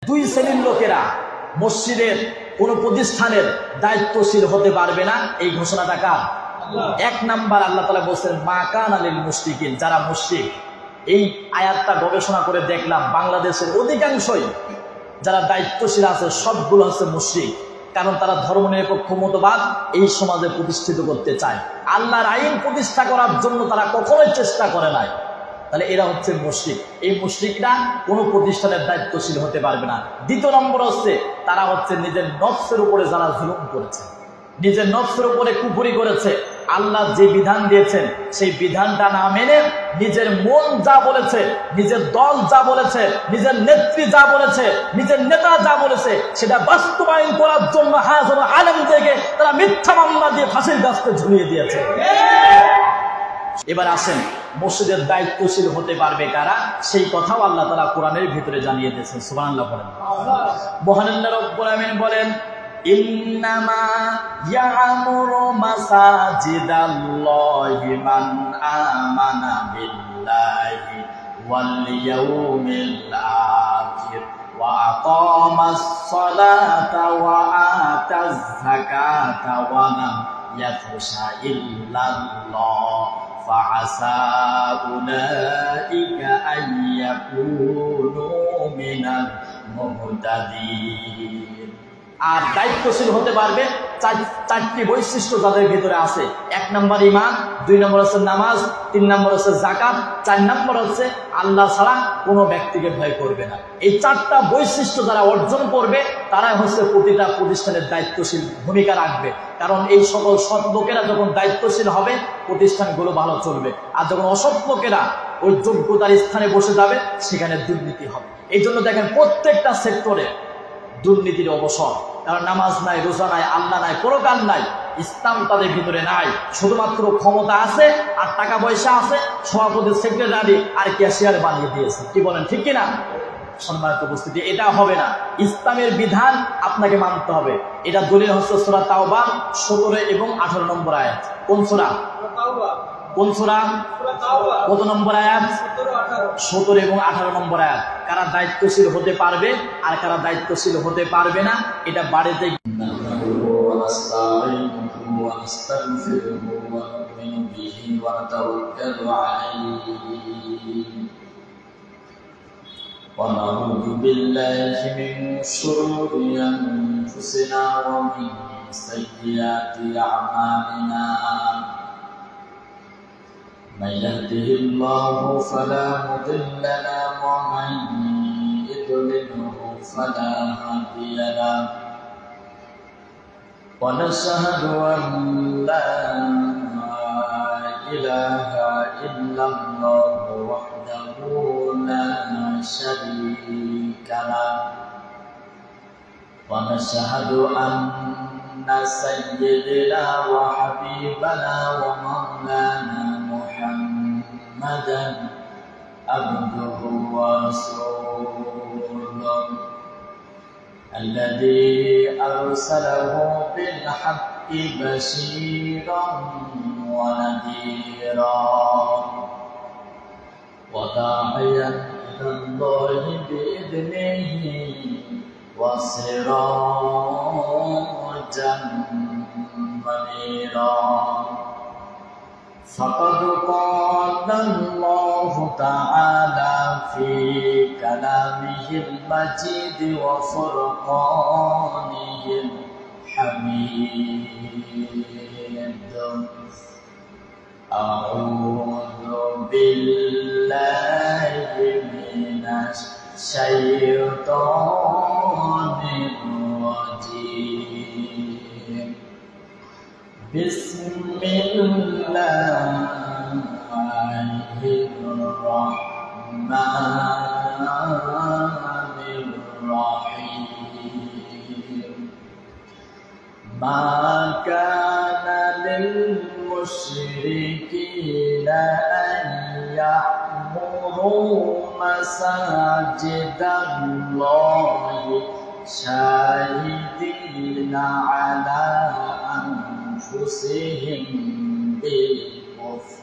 দুই শ্রেণীর লোকেরা মসজিদের কোন প্রতিষ্ঠানের দায়িত্বশীল হতে পারবে না। এই ঘোষণাটা কার? এক নাম্বার আল্লাহ তাআলা বলছেন মা কানা লিল মুশরিকিন, যারা মুশরিক। এই আয়াতটা গবেষণা করে দেখলাম বাংলাদেশের অধিকাংশই যারা দায়িত্বশীল আছে সবগুলো হচ্ছে মুশরিক। কারণ তারা ধর্মনিরপেক্ষ মতবাদ এই সমাজে প্রতিষ্ঠিত করতে চায়। আল্লাহর আইন প্রতিষ্ঠা করার জন্য তারা কখনোই চেষ্টা করে নাই। তাহলে এরা হচ্ছে মুশরিক। এই মুশরিকরা কোনো প্রতিষ্ঠানের দায়িত্বশীল হতে পারবে না। দ্বিতীয় নম্বর হচ্ছে তারা হচ্ছে নিজের নফসের উপরে যারা জুলুম করেছে, নিজের নফসের উপরে কুফরি করেছে। আল্লাহ যে বিধান দিয়েছেন সেই বিধানটা না মেনে নিজের মন যা বলেছে, নিজের দল যা বলেছে, নিজের নেত্রী যা বলেছে, নিজের নেতা যা বলেছে সেটা বাস্তবায়ন করার জন্য হাজারো আলেমদেরকে তারা মিথ্যা মামলা দিয়ে ফাঁসির গাছতে ঝুলিয়ে দিয়েছে। এবার আসেন মসজিদের দায়িত্বশীল হতে পারবে কারা, সেই কথাও আল্লাহ তাআলা কোরআনের ভিতরে জানিয়ে দিয়েছেন। সুবহানাল্লাহ বলেন। মহান আল্লাহ রাব্বুল আমিন বলেন ইন্নামা ইয়ামুরু মাসাজিদাল্লাহি মান আমানা বিল্লাহি ওয়াল ইয়াউমিল আখির ওয়া আকামাস সালাতা ওয়া আতাজ যাকাতা ওয়া লাম ইয়াখশা ইল্লাল্লাহ ফাআসা উলাইকা আন ইয়াকুনু মিনাল মুহতাদিন। আর দায়িত্বশীল হতে পারবে চারটি বৈশিষ্ট্য যাদের ভিতরে আছে। এক নম্বর ঈমান, দুই নম্বর হচ্ছে নামাজ, তিন নম্বর হচ্ছে যাকাত, চার নম্বর হচ্ছে আল্লাহ ছাড়া কোনো ব্যক্তিকে ভয় করবে না। এই চারটা বৈশিষ্ট্য যারা অর্জন করবে তারাই হচ্ছে প্রতিটা প্রতিষ্ঠানের দায়িত্বশীল ভূমিকা রাখবে। কারণ এই সকল সৎ লোকেরা যখন দায়িত্বশীল হবে প্রতিষ্ঠানগুলো ভালো চলবে। আর যখন অসৎ লোকেরা ওই যোগ্যতার স্থানে বসে যাবে সেখানে দুর্নীতি হবে। এই জন্য দেখেন প্রত্যেকটা সেক্টরে দুর্নীতির অবসর। কারণ নামাজ নাই, রোজা নাই, আল্লাহ নাই, পরকাল নাই, ইসলাম তাদের ভিতরে নাই। শুধুমাত্র ক্ষমতা আছে আর টাকা পয়সা আছে, সভাপতি সেক্রেটারি আর ক্যাশিয়ার বানিয়ে দিয়েছে। কি বলেন, ঠিক কিনা? সম্মানিত উপস্থিতি, এটা হবে না। ইসলামের বিধান আপনাকে মানতে হবে। এটা দলিল হচ্ছে সূরা তাওবা 17 এবং 18 নম্বর আয়াত। কোন সূরা? কোন সূরা? কত নম্বর আয়াত? 17 এবং 18 নম্বর আয়াত। কারা দায়িত্বশীল হতে পারবে আর কারা দায়িত্বশীল হতে পারবে না এটা বাড়িতে ونعوذ بالله من شرور أنفسنا ومن سيئات أعمالنا من يهده الله فلا مضل له ومن يضلله فلا هادي له ونشهد أن لا إله إلا الله وحده لا شريك له ونشهد أن سيدنا وحبيبنا ومولانا محمدا عبده ورسوله الذي أرسله بالحق بشيرا ونذيرا وداعيا إلى الله بإذنه وسراجا منيرا فقد قال الله تعالى في كلامه المجيد وفرقانه الحميد أعوذ بالله من الشيطان الرجيم بسم الله الرحمن الرحيم ما كان للمشركين أن يعمروا مساجد الله شاهدين على أنفسهم بالكفر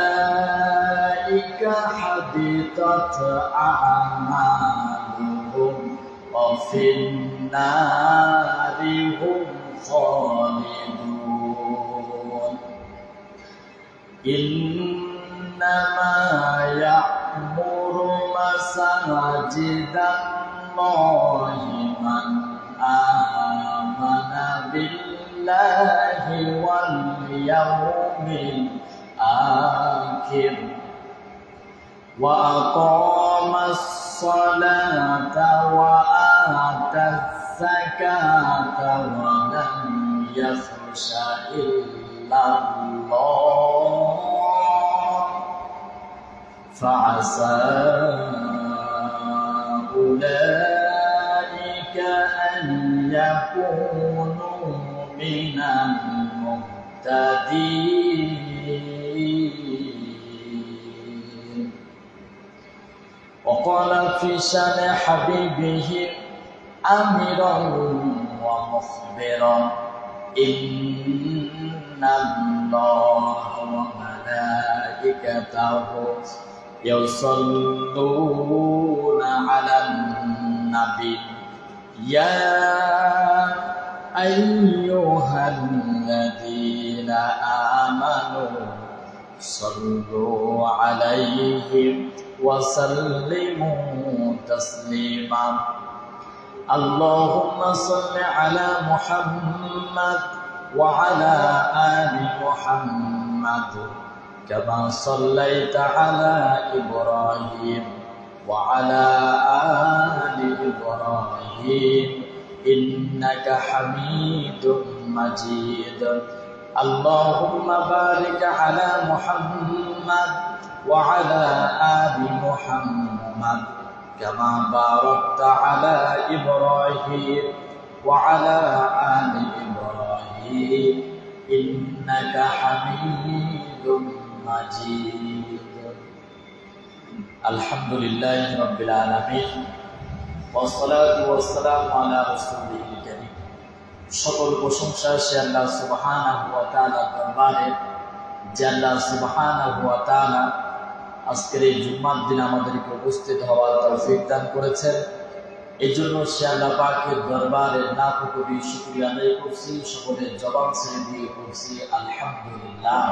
أولئك حبطت أعمالهم النار هم خالدون إنما يعمر مساجد الله من آمن بالله واليوم الآخر وأقام الصلاة وآتى الزكاة ولم يخش إلا الله فعسى أولئك أن يكونوا من المهتدين. وقال في شأن حبيبه آمرا ومخبرا إن الله وملائكته يصلون على النبي يا أيها الذين آمنوا صلوا عليه وسلموا تسليما اللهم صل على محمد وعلى آل محمد كما صليت على إبراهيم وعلى آل إبراهيم إنك حميد مجيد اللهم بارك على محمد وعلى آل محمد كما باركت على إبراهيم وعلى آل إبراهيم إنك حميد مجيد الحمد لله رب العالمين والصلاة والسلام على رسوله الكريم সকল প্রশংসা সে আল্লাহ সুবহানাহু ওয়া তাআলার দরবারে যে আল্লাহ সুবহানাহু ওয়া তাআলা আজকের এই জুম্মার দিন আমাদেরকে উপস্থিত হওয়ার তৌফিক দান করেছেন। এই জন্য সে আল্লাহ পাকের দরবারে লাখ কোটি শুকরিয়া আদায় করছি, সকলের জবান ছেড়ে দিয়ে করছি আলহামদুলিল্লাহ।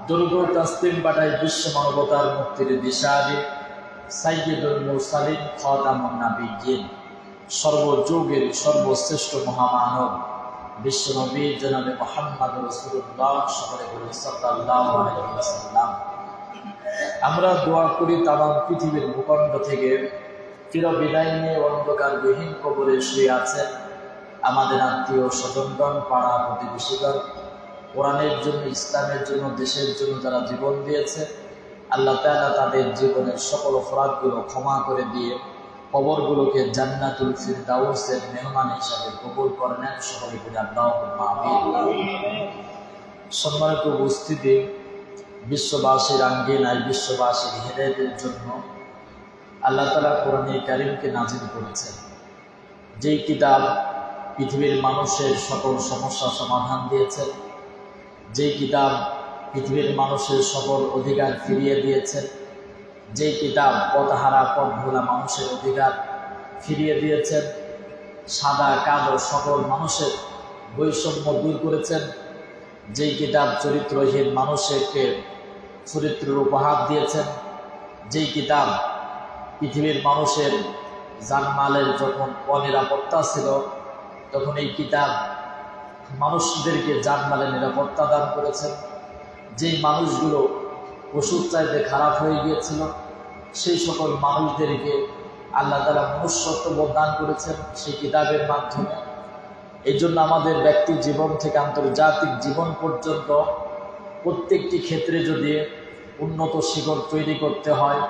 দরুদ ও তাসলিম পাঠাই বিশ্ব মানবতার মুক্তির দিশারি সাইয়্যিদুল মুরসালিন খাতামুন নাবিয়্যিন সর্বযুগের সর্বশ্রেষ্ঠ মহামানব বিশ্বনবী জনাবে মুহাম্মদ রাসূলুল্লাহ সকলে বলি সাল্লাল্লাহু আলাইহি ওয়াসাল্লাম। আমরা দোয়া করি তামাম পৃথিবীর ভূখণ্ড থেকে চির বিদায় নিয়ে অন্ধকারবিহীন কবরে শুয়ে আছেন আমাদের আত্মীয় স্বজনগণ, পাড়া প্রতিবেশীগণ, কোরআনের জন্য, ইসলামের জন্য, দেশের জন্য যারা জীবন দিয়েছে, আল্লাহ তাআলা তাদের জীবনের সকল অপরাধগুলো ক্ষমা করে দিয়ে কবরগুলোকে জান্নাতুল ফিরদাউসের মেহমান হিসাবে কবুল করে নেন। সকলে বলি আল্লাহুম্মা আমিন। সম্মানিত উপস্থিতি, বিশ্ববাসীর আঙ্গিনায় বিশ্ববাসীর হেদায়েতের জন্য আল্লাহ তাআলা কোরআনে কারীমকে নাযিল করেছেন, যেই কিতাব পৃথিবীর মানুষের সকল সমস্যা সমাধান দিয়েছেন, যেই কিতাব পৃথিবীর মানুষের সকল অধিকার ফিরিয়ে দিয়েছেন, যেই কিতাব পথহারা পথভোলা মানুষের অধিকার ফিরিয়ে দিয়েছেন, সাদা কালো সকল মানুষের বৈষম্য দূর করেছেন, যেই কিতাব চরিত্রহীন মানুষকে চরিত্রের উপহার দিয়েছেন, যেই কিতাব পৃথিবীর মানুষের জানমালের যখন অনিরাপত্তা ছিল তখন এই কিতাব মানুষদেরকে জানমালের নিরাপত্তা দান করেছেন, যেই মানুষগুলো ওষুধ চাইতে খারাপ হয়ে গিয়েছিল সেই সকল মানুষদেরকে আল্লাহ তাআলা মনুষ্যত্ববোধ দান করেছেন সেই কিতাবের মাধ্যমে। এই জন্য আমাদের ব্যক্তি জীবন থেকে আন্তর্জাতিক জীবন পর্যন্ত প্রত্যেকটি ক্ষেত্রে যদি উন্নত শিখর তৈরি করতে হয়,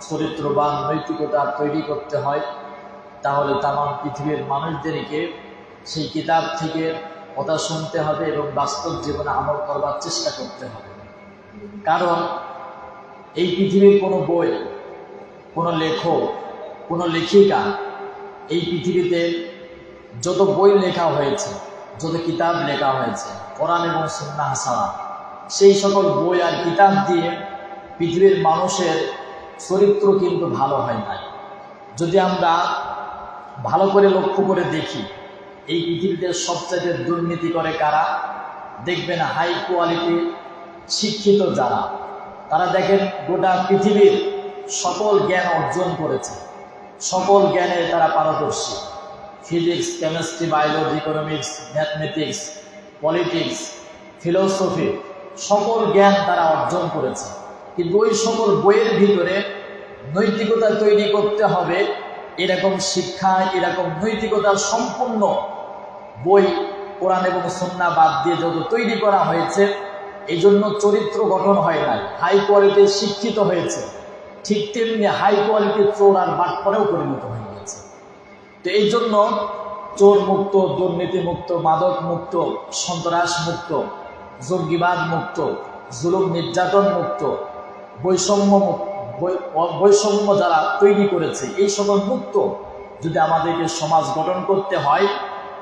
চরিত্রবান নৈতিকতা তৈরি করতে হয়, তাহলে তামাম পৃথিবীর মানুষদেরকে সেই কিতাব থেকে কথা শুনতে হবে এবং বাস্তব জীবনে আমল করবার চেষ্টা করতে হবে। কারণ এই পৃথিবীর কোনো বই, কোনো লেখক, কোনো লেখিকা, এই পৃথিবীতে যত বই লেখা হয়েছে, যত কিতাব লেখা হয়েছে কোরআন এবং সুন্নাহ ছাড়া, সেই সকল বই আর কিতাব দিয়ে পৃথিবীর মানুষের চরিত্র কিন্তু ভালো হয় নাই। যদি আমরা ভালো করে লক্ষ্য করে দেখি এই পৃথিবীতে সবচেয়ে দুর্নীতি করে কারা? দেখবেন হাই কোয়ালিটি শিক্ষিত যারা, তারা দেখেন গোটা পৃথিবীর সকল জ্ঞান অর্জন করেছে, সকল জ্ঞানে তারা পারদর্শী। Physics, chemistry, biology, economics, mathematics, politics, philosophy, সকল জ্ঞান তারা অর্জন করেছে। কিন্তু ওই সকল বইয়ের ভিতরে নৈতিকতা তৈরি করতে হবে এরকম শিক্ষা, এরকম নৈতিকতার সম্পূর্ণ বই কোরআন এবং সুন্নাহ বাদ দিয়ে যত তৈরি করা হয়েছে, এই জন্য চরিত্র গঠন হয় নাই, হাই কোয়ালিটির শিক্ষিত হয়েছে, ঠিক তেমনি হাই কোয়ালিটির চোর আর বাটপারেও পরিণত হয়ে গেছে। তো এই জন্য চোর মুক্ত, দুর্নীতি মুক্ত, মাদক মুক্ত, সন্ত্রাস মুক্ত, জঙ্গিবাদ মুক্ত, জুলুম নির্যাতন মুক্ত, বৈষম্য যারা তৈরি করেছে এই সকল মুক্ত যদি আমাদেরকে সমাজ গঠন করতে হয়,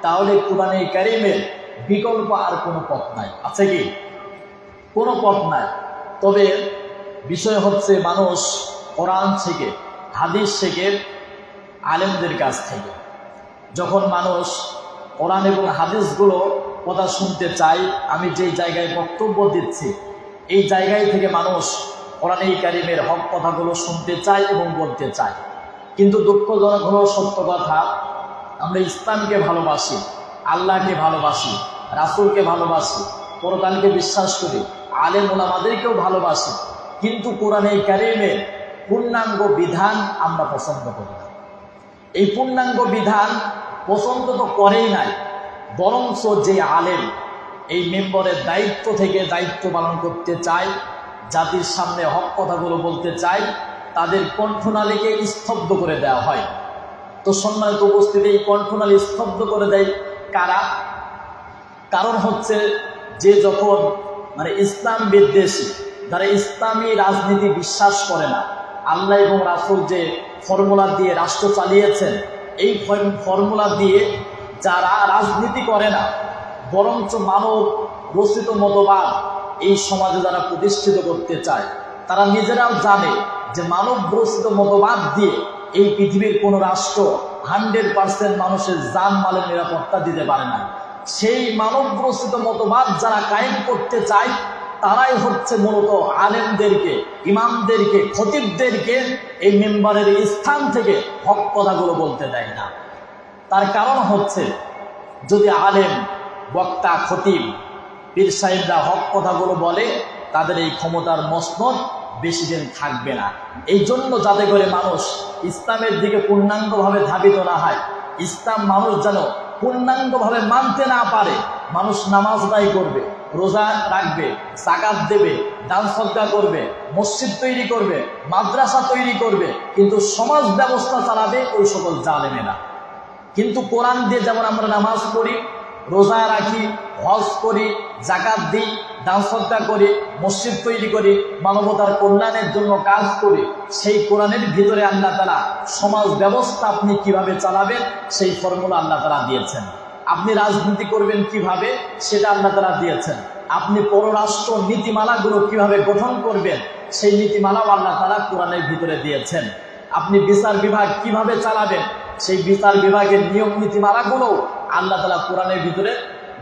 তাহলে কোরআনে কারিমের বিকল্প আর কোনো পথ নাই। আছে কি? কোনো পথ নাই। তবে বিষয় হচ্ছে মানুষ কোরআন থেকে, হাদিস থেকে, আলেমদের কাছ থেকে যখন মানুষ কোরআন এবং হাদিসগুলো কথা শুনতে চায়, আমি যেই জায়গায় বক্তব্য দিচ্ছি এই জায়গায় থেকে মানুষ কোরআনে কারিমের হক কথাগুলো শুনতে চায় এবং বলতে চায়। কিন্তু দুঃখজনক হলো সত্য কথা, আমরা ইসলামকে ভালোবাসি, আল্লাহকে ভালোবাসি, রাসূলকে ভালোবাসি, পরকালকে বিশ্বাস করি, আলেম ওলামাদেরকেও ভালোবাসি, কিন্তু কোরআনে কারিমের পূর্ণাঙ্গ বিধান আমরা পছন্দ করি না। এই পূর্ণাঙ্গ বিধান পছন্দ তো করেই নাই, বরঞ্চ যে আলেম এই মেম্বরের দায়িত্ব থেকে দায়িত্ব পালন করতে চায়, জাতির সামনে হক কথাগুলো বলতে চায়, তাদের কণ্ঠনালীকে স্তব্ধ করে দেওয়া হয়। তো সম্মানিত উপস্থিতি, এই কণ্ঠনালী স্তব্ধ করে দেয় কারা? কারণ হচ্ছে যে যখন ইসলাম বিদ্বেষী, যারা ইসলামী রাজনীতি বিশ্বাস করে না, আল্লাহ এবং রাসূল যে ফর্মুলা দিয়ে রাষ্ট্র চালিয়েছেন, এই ফর্মুলা দিয়ে যারা রাজনীতি করে না, বরঞ্চ মানব রচিত মতবাদ এই সমাজে যারা প্রতিষ্ঠিত করতে চায়, তারা নিজেরাও জানে যে মানব রচিত মতবাদ দিয়ে এই পৃথিবীর কোনো রাষ্ট্র 100% মানুষের জান মালের নিরাপত্তা দিতে পারে না। সেই মানব রচিত মতবাদ যারা কায়েম করতে চায়, তারাই হচ্ছে মূলত আলেমদেরকে, ইমামদেরকে, খতিবদেরকে এই মেম্বারের স্থান থেকে হক কথাগুলো বলতে দেয় না। তার কারণ হচ্ছে যদি আলেম, বক্তা, খতিব, পীর সাহেবরা হক কথাগুলো বলে, তাদের এই ক্ষমতার মসনদ বেশি দিন থাকবে না। এই জন্য যাতে করে মানুষ ইসলামের দিকে পূর্ণাঙ্গভাবে ধাবিত না হয়, ইসলাম মানুষ যেন পূর্ণাঙ্গভাবে মানতে না পারে, মানুষ নামাজ আদায় করবে, রোজা রাখবে, যাকাত দেবে, দান সদকা করবে, মসজিদ তৈরি করবে, মাদ্রাসা তৈরি করবে, কিন্তু সমাজ ব্যবস্থা চালাবে ওই সকল জালেমেরা। কিন্তু কোরআন দিয়ে যেমন আমরা নামাজ পড়ি, রোজা রাখি, হজ করি, যাকাত দিই, দান সদকা করি, মসজিদ তৈরি করি, মানবতার কল্যাণের জন্য কাজ করি, সেই কোরআনের ভিতরে আল্লাহ তাআলা সমাজ ব্যবস্থা আপনি কিভাবে চালাবেন সেই ফর্মুলা আল্লাহ তাআলা দিয়েছেন। আপনি রাজনীতি করবেন কিভাবে সেটা আল্লাহ তাআলা দিয়েছেন। আপনি পররাষ্ট্র নীতিমালাগুলো কিভাবে গঠন করবেন সেই নীতিমালাও আল্লাহ তাআলা কোরআনের ভিতরে দিয়েছেন। আপনি বিচার বিভাগ কিভাবে চালাবেন সেই বিচার বিভাগের নিয়ম নীতিমালাগুলো আল্লাহ তাআলা কোরআনের ভিতরে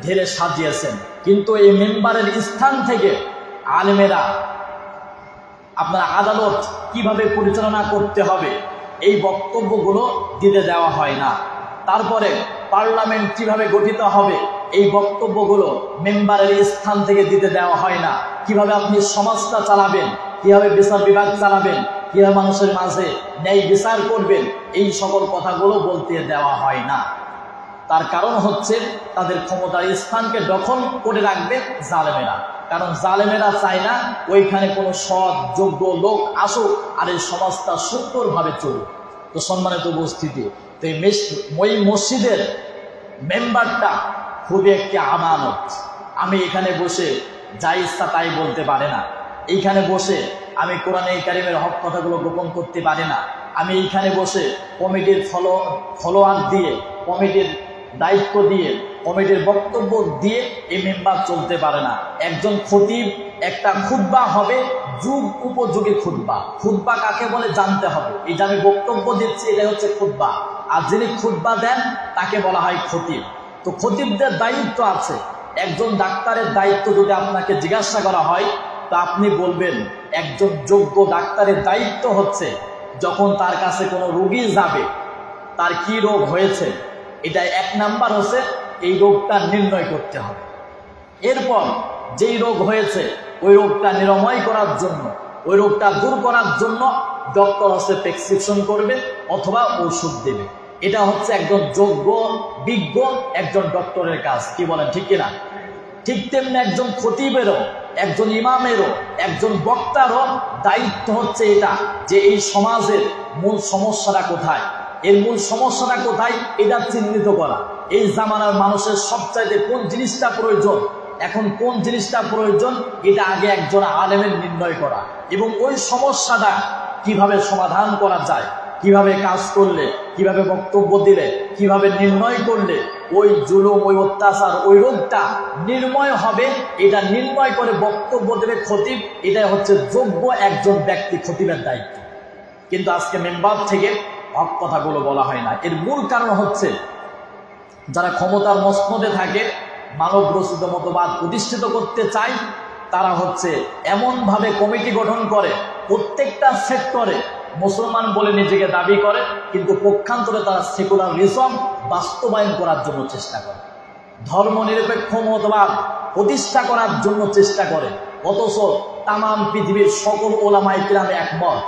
ঢেলে সাজিয়েছেন। কিন্তু এই মেম্বারের স্থান থেকে আলেমেরা আপনার আদালত কিভাবে পরিচালনা করতে হবে এই বক্তব্যগুলো দিতে দেওয়া হয় না। তারপরে পার্লামেন্ট কিভাবে গঠিত হবে এই বক্তব্যগুলো মেম্বারের স্থান থেকে দিতে দেওয়া হয় না। কিভাবে আপনি সমাজটা চালাবেন, কিভাবে বিচার বিভাগ চালাবেন, কিভাবে মানুষের মাঝে ন্যায় বিচার করবেন, এই সকল কথাগুলো বলতে দেওয়া হয় না। তার কারণ হচ্ছে তাদের ক্ষমতার স্থানকে দখল করে রাখবে জালেমেরা। কারণ জালেমেরা চায় না ওইখানে কোনো সৎ যোগ্য লোক আসুক আর এই সমাজটা সুন্দরভাবে চলুক। তো সম্মানিত উপস্থিতি, তো এই মসজিদের মেম্বারটা খুবই একটি আমানত। আমি এখানে বসে যা ইচ্ছা তাই বলতে পারে না। এইখানে বসে আমি কোরআনে কারিমের হক কথাগুলো গোপন করতে পারি না। আমি এইখানে বসে কমিটির ফলোয়ার দিয়ে, কমিটির দায়িত্ব দিয়ে, কমিটির বক্তব্য দিয়ে এই মেম্বার চলতে পারে না। একজন খতিব একটা খুতবা হবে যুগ উপযোগী খুতবা। খুতবা কাকে বলে জানতে হবে। এই যে আমি বক্তব্য দিচ্ছি এটাই হচ্ছে খুতবা। আর যিনি খুতবা দেন তাকে বলা হয় খতিব। তো খতিবদের দায়িত্ব আছে। একজন ডাক্তারের দায়িত্ব যদি আপনাকে জিজ্ঞাসা করা হয়, তো আপনি বলবেন একজন যোগ্য ডাক্তারের দায়িত্ব হচ্ছে যখন তার কাছে কোনো রোগী যাবে, তার কি রোগ হয়েছে, এটা 1 নাম্বার হচ্ছে এই রোগটা নির্ণয় করতে হবে। এরপর যেই রোগ হয়েছে ওই রোগটা নিরাময় করার জন্য, ওই রোগটা দূর করার জন্য ডক্টর হচ্ছে প্রেসক্রিপশন করবে অথবা ওষুধ দেবে। এটা হচ্ছে একজন যোগ্য বিজ্ঞ একজন ডক্টরের কাজ। কি বলেন, ঠিক কিনা? ঠিক তেমনি একজন খতিবেরও, একজন ইমামেরও, একজন বক্তারও দায়িত্ব হচ্ছে এটা, যে এই সমাজের মূল সমস্যাটা কোথায়, এর মূল সমস্যাটা কোথায় এটা চিহ্নিত করা। এই জামানার মানুষের সবচাইতে কোন জিনিসটা প্রয়োজন, এখন কোন জিনিসটা প্রয়োজন, এটা আগে একজন আলেমের নির্ণয় করা, এবং ওই সমস্যাটা কিভাবে সমাধান করা যায়, কিভাবে কাজ করলে, কিভাবে বক্তব্য দিলে, কিভাবে নির্ণয় করলে ওই জুলুম, ওই অত্যাচার, ওই রোগটা নির্ময় হবে, এটা নির্ণয় করে বক্তব্য দেবে খতিব। এটাই হচ্ছে যোগ্য একজন ব্যক্তি, খতিবের দায়িত্ব। কিন্তু আজকে মেম্বার থেকে হক কথাগুলো বলা হয় না। এর মূল কারণ হচ্ছে যারা ক্ষমতার মসনদে থাকে, মানব রচিত মতবাদ প্রতিষ্ঠিত করতে চায়, তারা হচ্ছে এমনভাবে কমিটি গঠন করে, প্রত্যেকটা সেক্টরে মুসলমান বলে নিজেকে দাবি করে, কিন্তু পক্ষান্তরে তারা সেকুলারিজম বাস্তবায়ন করার জন্য চেষ্টা করে, ধর্ম নিরপেক্ষ মতবাদ প্রতিষ্ঠা করার জন্য চেষ্টা করে। অথচ তামাম পৃথিবীর সকল ওলামায়ে কিরাম একমত,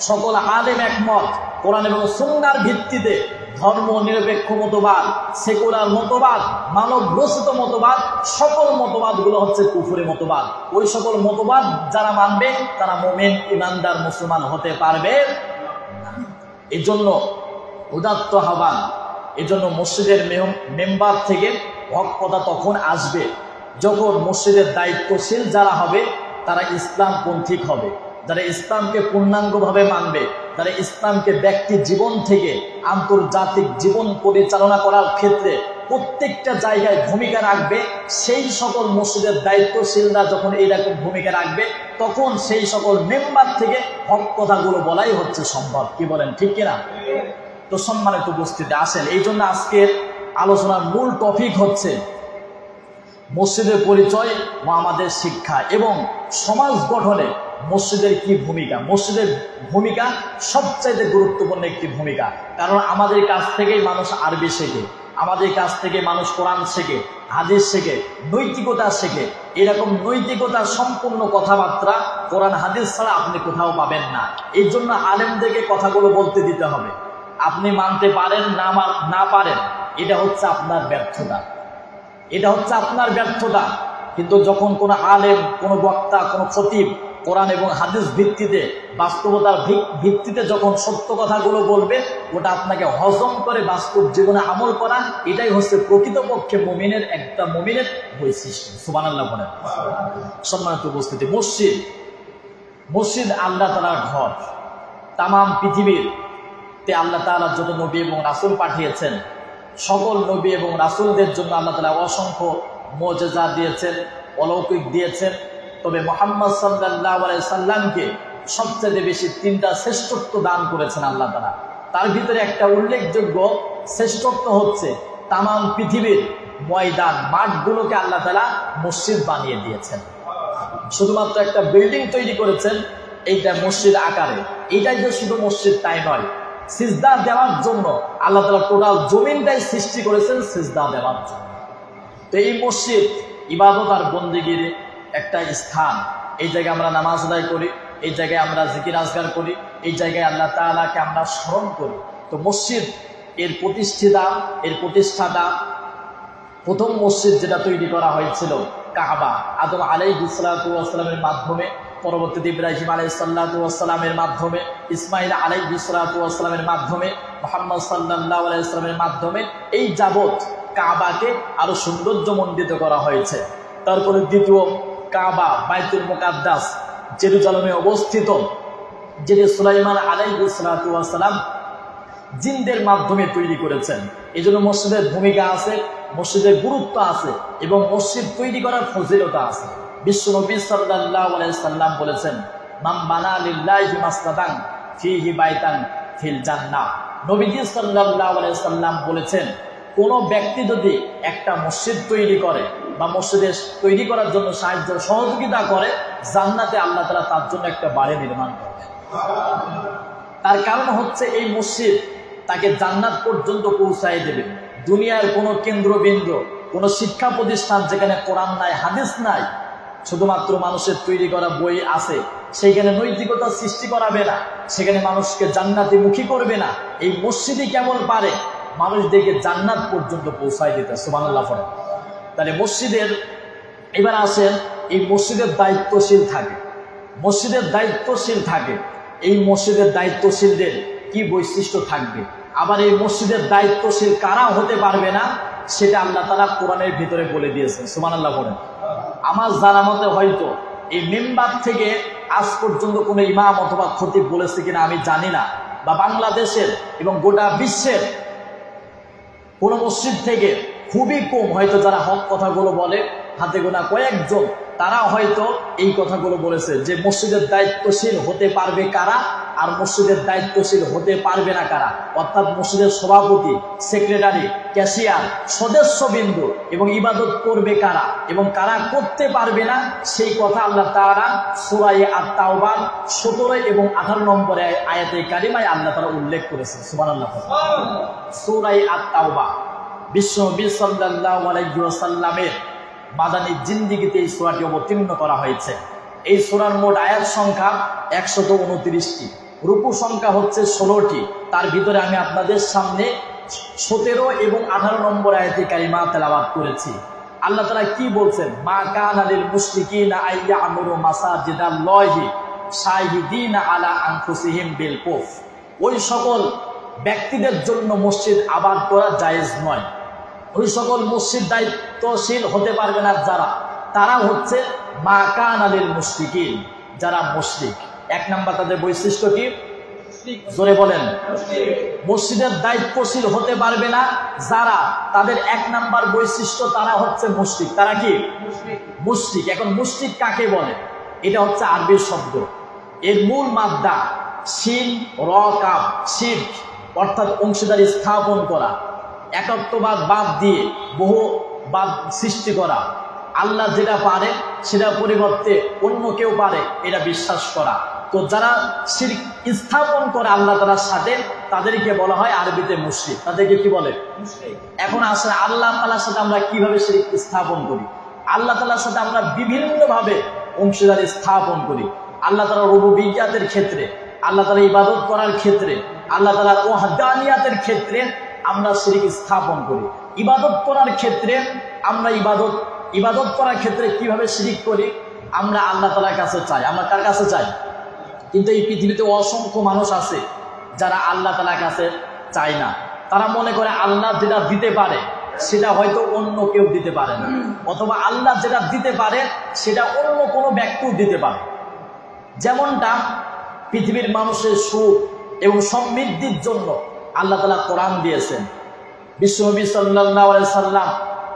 সকল আলেম একমত, কোরআন এবং সুন্নাহর ভিত্তিতে ধর্ম নিরপেক্ষ মতবাদ, সেকুলার মতবাদ, মানব রচিত মতবাদ, সকল মতবাদগুলো হচ্ছে কুফরি মতবাদ। ওই সকল মতবাদ যারা মানবে তারা মুমিন ইমানদার মুসলমান হতে পারবে না। এই জন্য উদাত্ত আহ্বান, এই জন্য মসজিদের মেম্বার থেকে হক কথা তখন আসবে যখন মসজিদের দায়িত্বশীল যারা হবে তারা ইসলামপন্থী হবে, যারা ইসলামকে পূর্ণাঙ্গভাবে মানবে, যারা ইসলামকে ব্যক্তি জীবন থেকে আন্তর্জাতিক জীবন পরিচালনা করার ক্ষেত্রে প্রত্যেকটা জায়গায় ভূমিকা রাখবে। সেই সকল মসজিদের দায়িত্বশীলরা যখন এইরকম ভূমিকা রাখবে, তখন সেই সকল মেম্বার থেকে হক কথাগুলো বলাই হচ্ছে সম্ভব। কি বলেন, ঠিক কিনা? তো সম্মানিত উপস্থিতি আসেন, এই জন্য আজকের আলোচনার মূল টপিক হচ্ছে মসজিদের পরিচয় ও আমাদের শিক্ষা এবং সমাজ গঠনে মসজিদের কি ভূমিকা। মসজিদের ভূমিকা সবচাইতে গুরুত্বপূর্ণ একটি ভূমিকা, কারণ আমাদের কাছ থেকেই মানুষ আরবি শেখে, আমাদের কাছ থেকে মানুষ কোরআন শেখে, হাদিস শেখে, নৈতিকতা শেখে। এরকম নৈতিকতা সম্পূর্ণ কথাবার্তা কোরআন হাদিস ছাড়া আপনি কোথাও পাবেন না। এই জন্য আলেমদেরকে কথাগুলো বলতে দিতে হবে। আপনি মানতে পারেন না পারেন, এটা হচ্ছে আপনার ব্যর্থতা, এটা হচ্ছে আপনার ব্যর্থতা। কিন্তু যখন কোনো আলেম, কোনো বক্তা, কোনো খতিব কোরআন এবং হাদিস ভিত্তিতে, বাস্তবতার ভিত্তিতে যখন সত্য কথাগুলো বলবে, ওটা আপনাকে হজম করে বাস্তব জীবনে আমল করা, এটাই হচ্ছে প্রকৃতপক্ষে মুমিনের একটা মুমিনের বৈশিষ্ট্য। সুবহানাল্লাহ বলেন। সম্মানিত উপস্থিতি, মসজিদ আল্লাহ তাআলার ঘর। তামাম পৃথিবীতে আল্লাহ তাআলা যত নবী এবং রাসূল পাঠিয়েছেন, সকল নবী এবং রাসূলদের জন্য আল্লাহ তাআলা অসংখ্য মুজিজা দিয়েছেন, অলৌকিক দিয়েছেন। তবে মুহাম্মদ সাল্লাল্লাহু আলাইহি সাল্লামকে সবচেয়ে বেশি 3টা শ্রেষ্ঠত্ব দান করেছেন আল্লাহ তাআলা। তার ভিতরে একটা উল্লেখযোগ্য শ্রেষ্ঠত্ব হচ্ছে তামাম পৃথিবীর ময়দান, মাঠগুলোকে আল্লাহ তাআলা মসজিদ বানিয়ে দিয়েছেন। শুধুমাত্র একটা বিল্ডিং তৈরি করেছেন এইটা মসজিদ আকারে। এইটাই যে শুধু মসজিদ তাই নয়, সিজদা দেওয়ার জন্য আল্লাহ তাআলা টোটাল জমিনটাই সৃষ্টি করেছেন সিজদা দেওয়ার জন্য। তো এই মসজিদ ইবাদত আর বন্দেগীর একটা স্থান। এই জায়গায় আমরা নামাজ আদায় করি, এই জায়গায় আমরা জিকির আজগার করি, এই জায়গায় আল্লাহ তাআলাকে আমরা স্মরণ করি। তো মসজিদ এর প্রতিষ্ঠাতা প্রথম মসজিদ যেটা তৈরি করা হয়েছিল কাবা, আদম আলাইহিস সালাতু ওয়াস সালামের মাধ্যমে, পরবর্তীতে ইব্রাহিম আলাইহিস সালাতু ওয়াস সালামের মাধ্যমে, ইসমাঈল আলাইহিস সালাতু ওয়াস সালামের মাধ্যমে, মুহাম্মদ সাল্লাল্লাহু আলাইহি ওয়াসাল্লামের মাধ্যমে এই যাবত কাবাকে আরো সৌন্দর্যমণ্ডিত করা হয়েছে। তারপরে দ্বিতীয় কাবা, বাইতুল মুকাদ্দাস জেরুজালেমে অবস্থিত, যেটি সুলাইমান আলাইহিস সালাতু ওয়াস সালাম জিনদের মাধ্যমে তৈরি করেছেন। এই জন্য মসজিদের ভূমিকা আছে, মসজিদের গুরুত্ব আছে এবং মসজিদ তৈরি করার ফজিলত আছে। বিশ্বনবী সাল্লাল্লাহু আলাইহি সাল্লাম বলেছেন, মান বানা লিল্লাহি মাসজিদান ফীহি বাইতান ফিল জান্নাহ, নবীজি সাল্লাল্লাহু আলাইহি সাল্লাম বলেছেন, কোনো ব্যক্তি যদি একটা মসজিদ তৈরি করে বা মসজিদের তৈরি করার জন্য সাহায্য সহযোগিতা করে, জান্নাতে আল্লাহ তাআলা তার জন্য একটা বাড়ি নির্মাণ করবেন। তার কারণ হচ্ছে এই মসজিদ তাকে জান্নাত পর্যন্ত পৌঁছায় দেবে। দুনিয়ার কোনো কেন্দ্রবিন্দু, কোনো শিক্ষা প্রতিষ্ঠান যেখানে কোরআন নাই, হাদিস নাই, শুধুমাত্র মানুষের তৈরি করা বই আছে, সেইখানে নৈতিকতা সৃষ্টি করাবে না, সেখানে মানুষকে জান্নাতে মুখী করবে না। এই মসজিদই কেমন পারে মানুষদেরকে জান্নাত পর্যন্ত পৌঁছায় দিতে। সুবহানাল্লাহ। তাহলে মসজিদের, এবার আসেন, এই মসজিদের দায়িত্বশীল থাকে, মসজিদের দায়িত্বশীল থাকে, এই মসজিদের দায়িত্বশীলদের কি বৈশিষ্ট্য থাকবে, আবার এই মসজিদের দায়িত্বশীল কারা হতে পারবে না, সেটা আল্লাহ তাআলা কোরআনের ভিতরে বলে দিয়েছেন। সুবহানাল্লাহ বলেন। আমার জানা মতে হয়তো এই মেম্বার থেকে আজ পর্যন্ত কোনো ইমাম অথবা খতিব বলেছে কিনা আমি জানি না, বা বাংলাদেশের এবং গোটা বিশ্বের কোনো মসজিদ থেকে খুবই কম হয়তো যারা হক কথাগুলো বলে, হাতে গোনা কয়েকজন, তারা হয়তো এই কথাগুলো বলেছে যে মসজিদের দায়িত্বশীল হতে পারবে কারা আর মসজিদের দায়িত্বশীল হতে পারবে না কারা, অর্থাৎ মসজিদের সভাপতি, সেক্রেটারি, ক্যাশিয়ার, সদস্যবিন্দু এবং ইবাদত করবে কারা এবং কারা করতে পারবে না, সেই কথা আল্লাহ তাআলা সূরা আত-তাওবার 17 এবং 18 নম্বরে আয়াতে কারিমায় আল্লাহ তাআলা উল্লেখ করেছেন। সুবহানাল্লাহ। সূরা আত-তাওবা বিশ্বনবী সাল্লাল্লাহু আলাইহি ওয়াসাল্লামের মাদানী জিন্দেগিতে এই সূরাটি অবতীর্ণ করা হয়েছে। এই সূরার মোট আয়াত সংখ্যা 129টি, রুকু সংখ্যা হচ্ছে 16টি। তার ভিতরে আমি আপনাদের সামনে 17 এবং 18 নম্বর আয়াতে কারিমা তেলাওয়াত করেছি। আল্লাহ তাআলা কি বলছেন? মা কানা লিল মুশরিকিনা আইয়ামুরু মাসাজিদাল্লাহি শাহিদিনা আলা আনফুসিহিম বিল কুফর। ওই সকল ব্যক্তিদের জন্য মসজিদ আবাদ করা জায়েজ নয়। ওই সকল মসজিদ দায়িত্বশীল হতে পারবে না যারা, তারা হচ্ছে মা কানা লিল মুশরিকিন, যারা মুশরিক। এক নাম্বার তাদের বৈশিষ্ট্য কি? জোরে বলেন। মসজিদের দায়িত্বশীল হতে পারবে না যারা, তাদের এক নাম্বার বৈশিষ্ট্য তারা হচ্ছে মুশরিক। তারা কি? মুশরিক। এখন মুশরিক কাকে বলে? এটা হচ্ছে আরবি শব্দ, এর মূল মাদ্দা শিন র কাফ, শিরক অর্থাৎ অংশীদারি স্থাপন করা, একাত্মবাদ বাদ দিয়ে বহুবাদ সৃষ্টি করা, আল্লাহ যেটা পারে সেটা পরিবর্তে অন্য কেউ পারে এটা বিশ্বাস করা। তো যারা শিরক স্থাপন করে আল্লাহ তাআলার সাথে, তাদেরকে বলা হয় আরবিতে মুশরিক। তাদেরকে কি বলে? মুশরিক। এখন আসলে আল্লাহ তাআলার সাথে আমরা কিভাবে শিরক স্থাপন করি? আল্লাহ তাআলার সাথে আমরা বিভিন্নভাবে অংশীদারি স্থাপন করি। আল্লাহ তাআলার রুবুবিয়্যাতের ক্ষেত্রে, আল্লাহ তাআলা ইবাদত করার ক্ষেত্রে, আল্লাহ তাআলার ওয়াহদানিয়াতের ক্ষেত্রে আমরা শিরক স্থাপন করি। ইবাদত করার ক্ষেত্রে আমরা ইবাদত করার ক্ষেত্রে কিভাবে শিরক করি? আমরা আল্লাহ তাআলার কাছে চাই। আমরা কার কাছে চাই? কিন্তু এই পৃথিবীতে অসংখ্য মানুষ আছে যারা আল্লাহ তাআলার কাছে চায় না। তারা মনে করে আল্লাহ যেটা দিতে পারে সেটা হয়তো অন্য কেউ দিতে পারে না, অথবা আল্লাহ যেটা দিতে পারে সেটা অন্য কোনো ব্যক্তিও দিতে পারে। যেমনটা পৃথিবীর মানুষের সুখ এবং সমৃদ্ধির জন্য আল্লাহ তাআলা কোরআন দিয়েছেন, বিশ্বনবী সাল্লাল্লাহু আলাইহি সাল্লাম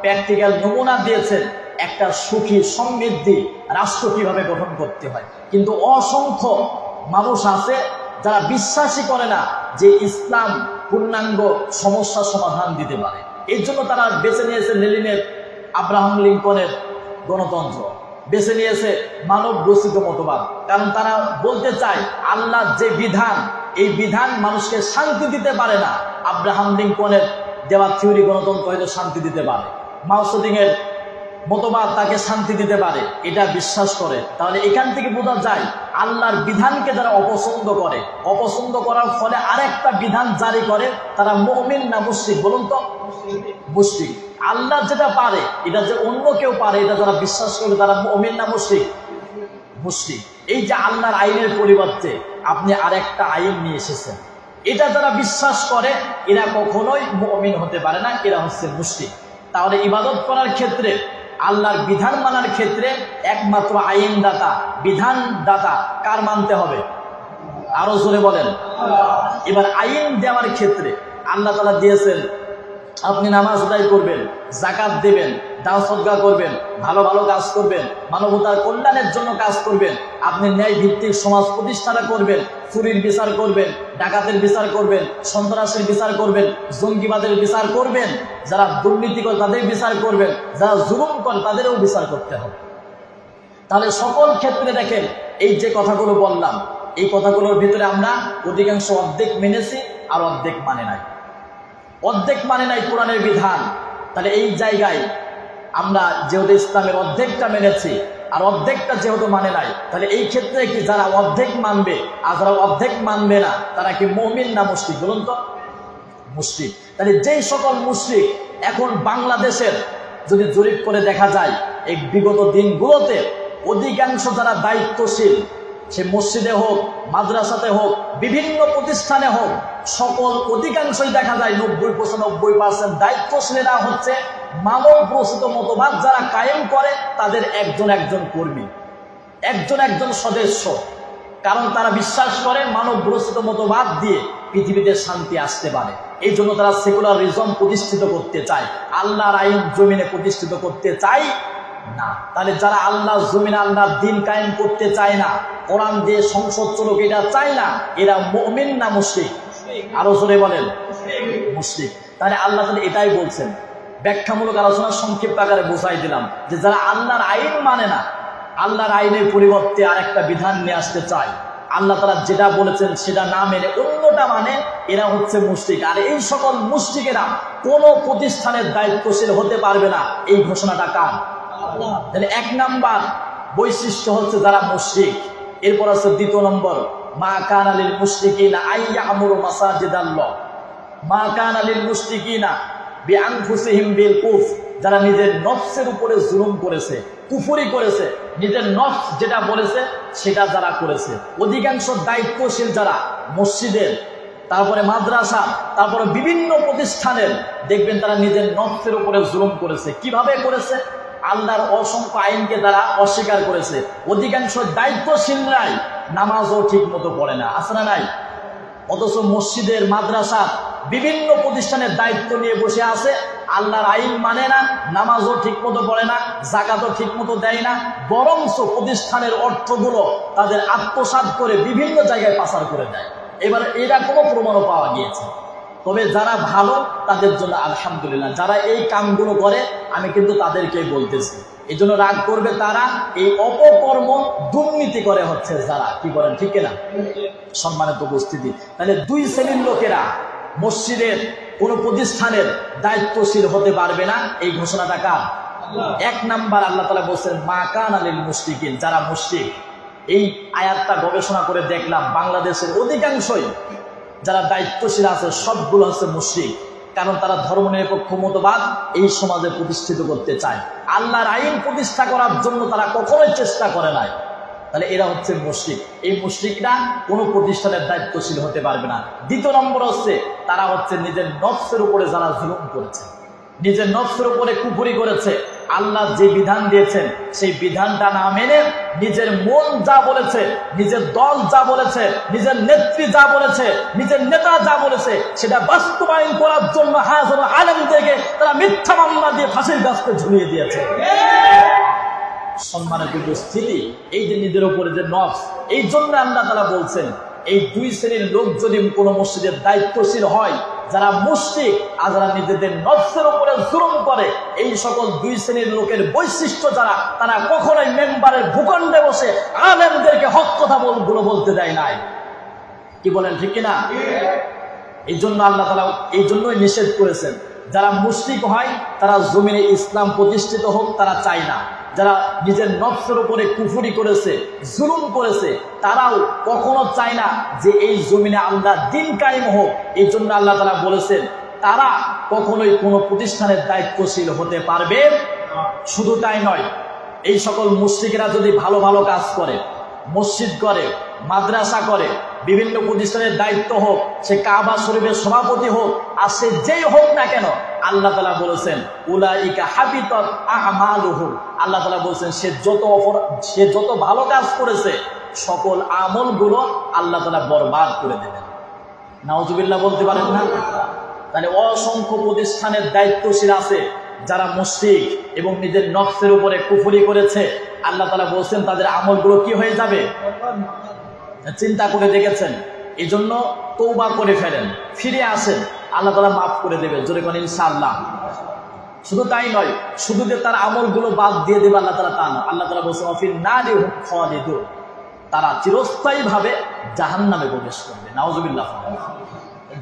প্র্যাকটিক্যাল নমুনা দিয়েছেন একটা সুখী সমৃদ্ধি রাষ্ট্র কিভাবে গঠন করতে হয়। কিন্তু অসংখ্য মানুষ আছে যারা বিশ্বাসই করে না যে ইসলাম পূর্ণাঙ্গ সমস্যা সমাধান দিতে পারে। এর জন্য তারা বেছে নিয়েছে লেনিনের, আব্রাহাম লিঙ্কনের গণতন্ত্র, বেছে নিয়েছে মানব রচিত মতবাদ। কারণ তারা বলতে চায় আল্লাহ যে বিধান, এই বিধান মানুষকে শান্তি দিতে পারে না। আব্রাহাম লিঙ্কনের দেওয়া থিওরি গণতন্ত্র হয়তো শান্তি দিতে পারে, মাও সেতুংয়ের মতবাদ তাকে শান্তি দিতে পারে, এটা বিশ্বাস করে। তাহলে এখান থেকে বোঝা যায় আল্লাহর বিধানকে যারা অপছন্দ করে, অপছন্দ করার ফলে আরেকটা বিধান জারি করে, তারা মুমিন না মুশরিক? বলুন তো। মুশরিক। আল্লাহ যেটা পারে এটা যে অন্য কেউ পারে, এটা যারা বিশ্বাস করে তারা মুমিন না মুশরিক? মুশরিক। এই যে আল্লাহর আইনের পরিবর্তে আপনি আরেকটা আইন নিয়ে এসেছেন, এটা যারা বিশ্বাস করে এরা কখনোই মুমিন হতে পারে না, এরা হচ্ছে মুশরিক। তাহলে ইবাদত করার ক্ষেত্রে, আল্লাহর বিধান মানার ক্ষেত্রে একমাত্র আইনদাতা, বিধানদাতা কার মানতে হবে? আরো জোরে বলেন। এবার আইন দেওয়ার ক্ষেত্রে আল্লাহ তাআলা দিয়েছেন আপনি নামাজ আদায় করবেন, যাকাত দেবেন, দান সদকা করবেন, ভালো ভালো কাজ করবেন, মানবতার কল্যাণের জন্য কাজ করবেন, আপনি ন্যায় ভিত্তিক সমাজ প্রতিষ্ঠাটা করবেন, চুরির বিচার করবেন, ডাকাতের বিচার করবেন, সন্ত্রাসের বিচার করবেন, জঙ্গিবাদের বিচার করবেন, যারা দুর্নীতি করে তাদের বিচার করবেন, যারা জুলুম করে তাদেরও বিচার করতে হবে। তাহলে সকল ক্ষেত্রে দেখেন এই যে কথাগুলো বললাম, এই কথাগুলোর ভিতরে আমরা অধিকাংশ অর্ধেক মেনেছি আর অর্ধেক মানে নাই, অর্ধেক মানে নাই কোরআনের বিধান। তাহলে এই জায়গায় আমরা যেহেতু ইসলামের অর্ধেকটা মেনেছি আর অর্ধেকটা যেহেতু মানে নাই, তাহলে এই ক্ষেত্রে কি যারা অর্ধেক মানবে আর যারা অর্ধেক মানবে না তারা কি মুমিন না মুশরিক? বলুন তো, মুশরিক। তাহলে যেই সকল মুশরিক এখন বাংলাদেশের যদি জরিপ করে দেখা যায় এই বিগত দিনগুলোতে অধিকাংশ যারা দায়িত্বশীল, সে মসজিদে হোক, মাদ্রাসাতে হোক, বিভিন্ন প্রতিষ্ঠানে হোক, সকল অধিকাংশই দেখা যায় 90-95% দায়িত্বশীলেরা হচ্ছে মানব প্রসূত মতবাদ যারা কায়েম করে তাদের একজন একজন কর্মী, একজন একজন সদস্য। কারণ তারা বিশ্বাস করে মানব প্রসূত মতবাদ দিয়ে পৃথিবীতে শান্তি আসতে পারে। এই জন্য তারা সেকুলারিজম প্রতিষ্ঠিত করতে চায়, আল্লাহর আইন জমিনে প্রতিষ্ঠিত করতে চায় না। তাহলে যারা আল্লাহ জমিনে আল্লাহর দিন কায়েম করতে চায় না, কোরআন দিয়ে সংসদ চলুক এটা চায় না, এরা মুমিন না মুশরিক? আরো জোরে বলেন, মুশরিক। তাহলে আল্লাহ তাহলে এটাই বলছেন, ব্যাখ্যামূলক আলোচনা সংক্ষিপ্ত আকারে বোঝাই দিলাম যে যারা আল্লাহর আইন মানে না, আল্লাহর আইনের পরিবর্তে আরেকটা বিধান নিয়ে আসতে চায়, আল্লাহ তাআলা যেটা বলেছেন সেটা না মেনে অন্যটা মানে, এরা হচ্ছে মুশরিক। আর এই সকল মুশরিকেরা কোনো প্রতিষ্ঠানের দায়িত্বশীল হতে পারবে না। এই ঘোষণাটা কার? তাহলে 1 নাম্বার বৈশিষ্ট্য হচ্ছে যারা মুশরিক। এরপর আছে 2 নম্বর, মা কানা লিল মুশরিকিনা আইয়ামুরু মাসাজিদাল্লাহ, মা কানা লিল মুশরিকিনা বিআনফুসিহিম বিল কুফ, যারা নিজের নফসের উপরে জুলুম করেছে, কুফরি করেছে, নিজের নফস যেটা বলেছে সেটা যারা করেছে। অধিকাংশ দায়িত্বশীল যারা মসজিদের, তারপরে মাদ্রাসা, তারপরে বিভিন্ন প্রতিষ্ঠানের, দেখবেন তারা নিজের নফসের উপরে জুলুম করেছে। কিভাবে করেছে? আল্লাহর অসংখ্য আইনকে তারা অস্বীকার করেছে। অধিকাংশ দায়িত্বশীলরাই নামাজও ঠিক মতো পড়ে না, আছে না নাই? অথচ মসজিদের, মাদ্রাসা, বিভিন্ন প্রতিষ্ঠানের দায়িত্ব নিয়ে বসে আছে, আল্লাহর আইন মানে না, নামাজও ঠিক মতো পড়ে না, যাকাতও ঠিক মতো দেয় না, বরঞ্চ প্রতিষ্ঠানের অর্থগুলো তাদের আত্মসাৎ করে বিভিন্ন জায়গায় পাচার করে দেয়। এবার এরা কোনো প্রমাণও পাওয়া গিয়েছে। তবে যারা ভালো তাদের জন্য আলহামদুলিল্লাহ, যারা এই কামগুলো করে আমি কিন্তু তাদেরকেই বলতেছি। এই জন্য রাগ করবে তারা, এই অপকর্ম দুর্নীতি করে হচ্ছে যারা, কি করেন, ঠিক না? সম্মানিত উপস্থিতি, তাহলে 2 শ্রেণীর লোকেরা মসজিদের কোন প্রতিষ্ঠানের দায়িত্বশীল হতে পারবে না। এই ঘোষণাটা কার? 1 নাম্বার আল্লাহ তাআলা বলছেন মা কানা লিল মুশরিকিন, যারা মুশরিক। এই আয়াতটা গবেষণা করে দেখলাম বাংলাদেশের অধিকাংশই যারা দায়িত্বশীল আছে সবগুলো হচ্ছে মুশরিক। কারণ তারা ধর্মনিরপেক্ষ মতবাদ এই সমাজে প্রতিষ্ঠিত করতে চায়, আল্লাহর আইন প্রতিষ্ঠা করার জন্য তারা কখনোই চেষ্টা করে নাই। তাহলে এরা হচ্ছে মুশরিক। এই মুশরিকরা কোনো প্রতিষ্ঠানের দায়িত্বশীল হতে পারবে না। 2 নম্বর হচ্ছে তারা হচ্ছে নিজের নফসের উপরে যারা জুলুম করেছে, নিজের নফসের উপরে কুফরি করেছে, আল্লাহ যে বিধান দিয়েছেন সেই বিধানটা না মেনে নিজের মন যা বলেছে, নিজের দল যা বলেছে, নিজের নেত্রী যা বলেছে, নিজের নেতা যা বলেছে সেটা বাস্তবায়ন করার জন্য হাজারো আলেমদেরকে তারা মিথ্যা মামলা দিয়ে ফাঁসির গাছকে ঝুলিয়ে দিয়েছে। সম্মানিত উপস্থিতি, এই যে নিজের উপরে যে নফস, এই জন্য আল্লাহ তাআলা বলছেন এই 2 শ্রেণীর লোক যদি কোনো মসজিদের দায়িত্বশীল হয়, যারা মুশরিক আর যারা নিজেদের নফসের উপরে জুলুম করে, এই সকল 2 শ্রেণীর লোকের বৈশিষ্ট্য যারা, তারা কখনোই মেম্বারের ভূখণ্ডে বসে আলেমদেরকে হক কথা বলতে দেয় নাই। কি বলেন, ঠিক কিনা? এই জন্য আল্লাহ তাআলা এই জন্যই নিষেধ করেছেন, যারা মুশরিক হয় তারা জমিনে ইসলাম প্রতিষ্ঠিত হোক তারা চায় না। যারা নিজের নফসের উপরে কুফরি করেছে, জুলুম করেছে, তারাও কখনো চায় না যে এই জমিনে আল্লাহর দ্বীন কায়েম হোক। এই জন্য আল্লাহ তাআলা বলেছেন তারা কখনোই কোনো প্রতিষ্ঠানের দায়িত্বশীল হতে পারবে। শুধু তাই নয়, এই সকল মুশরিকরা যদি ভালো ভালো কাজ করে, মসজিদ করে, মাদ্রাসা করে, বিভিন্ন প্রতিষ্ঠানের দায়িত্ব হোক, সে কাবা শরীফের সভাপতি হোক, আর সে যেই হোক না কেন, আল্লাহ তাআলা বলেছেন উলাইকা হাবিতাত আমালুহুম, আল্লাহ তাআলা বলেছেন সে যত ভালো কাজ করেছে সকল আমলগুলো আল্লাহ তাআলা বরবাদ করে দেবেন। নাউজুবিল্লাহ বলতে পারেন না? তাহলে অসংখ্য প্রতিষ্ঠানের দায়িত্বশীল আছে, যারা মুশরিক এবং নিজের নফসের উপরে কুফরি করেছে, আল্লাহ তাআলা বলছেন তাদের আমলগুলো কি হয়ে যাবে? চিন্তা করে দেখেছেন? এই জন্য তওবা করে ফেলেন, ফিরে আসেন, আল্লাহ তাআলা মাফ করে দেবে। জোরে বলেন ইনশাআল্লাহ। শুধু তাই নয়, শুধু যে তার আমলগুলো বাদ দিয়ে দেবে আল্লাহ তাআলা তা না। আল্লাহ তাআলা বলছেন ফিন নারি হুম খালিদুন, তারা চিরস্থায়ীভাবে জাহান্নামে প্রবেশ করবে। নাউজুবিল্লাহ।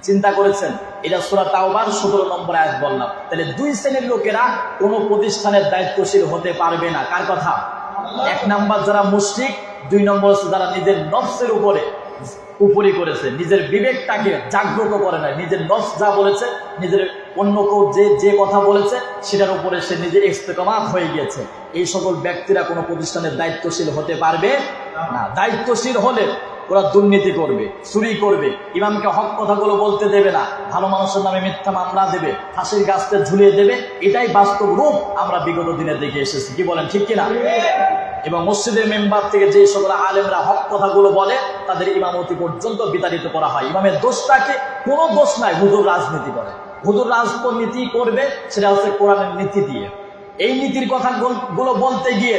চিন্তা করেছেন? এটা সূরা তাওবার 17 নম্বর আয়াত বললাম। তাহলে দুই শ্রেণীর লোকেরা কোনো প্রতিষ্ঠানের দায়িত্বশীল হতে পারবে না। কার কথা? এক নাম্বার যারা মুশরিক, দুই নম্বর হচ্ছে যারা নিজের নফসের উপরে কুফরি করেছে, নিজের বিবেকটাকে জাগ্রত করে নাই, নিজের নফস যা বলেছে, নিজের অন্য কেউ যে কথা বলেছে সেটার উপরে সে নিজে ইস্তেকামাত হয়ে গিয়েছে। এই সকল ব্যক্তিরা কোনো প্রতিষ্ঠানের দায়িত্বশীল হতে পারবে না। দায়িত্বশীল হলে ওরা দুর্নীতি করবে, চুরি করবে, ইমামকে হক কথাগুলো বলতে দেবে না, ভালো মানুষের নামে মিথ্যা মামলা দেবে, ফাঁসির গাছতে ঝুলিয়ে দেবে। এটাই বাস্তব রূপ আমরা বিগত দিনে দেখে এসেছি। কি বলেন, ঠিক কিনা? এবং মসজিদের মেম্বার থেকে যে সকল আলেমরা হক কথাগুলো বলে তাদের ইমামতি পর্যন্ত বিতাড়িত করা হয়। ইমামের দোষটাকে কোনো দোষ নাই, হুজুর রাজনীতি করে। হুজুর রাজনীতি করবে সেটা হচ্ছে কোরআনের নীতি দিয়ে। এই নীতির কথাগুলো বলতে গিয়ে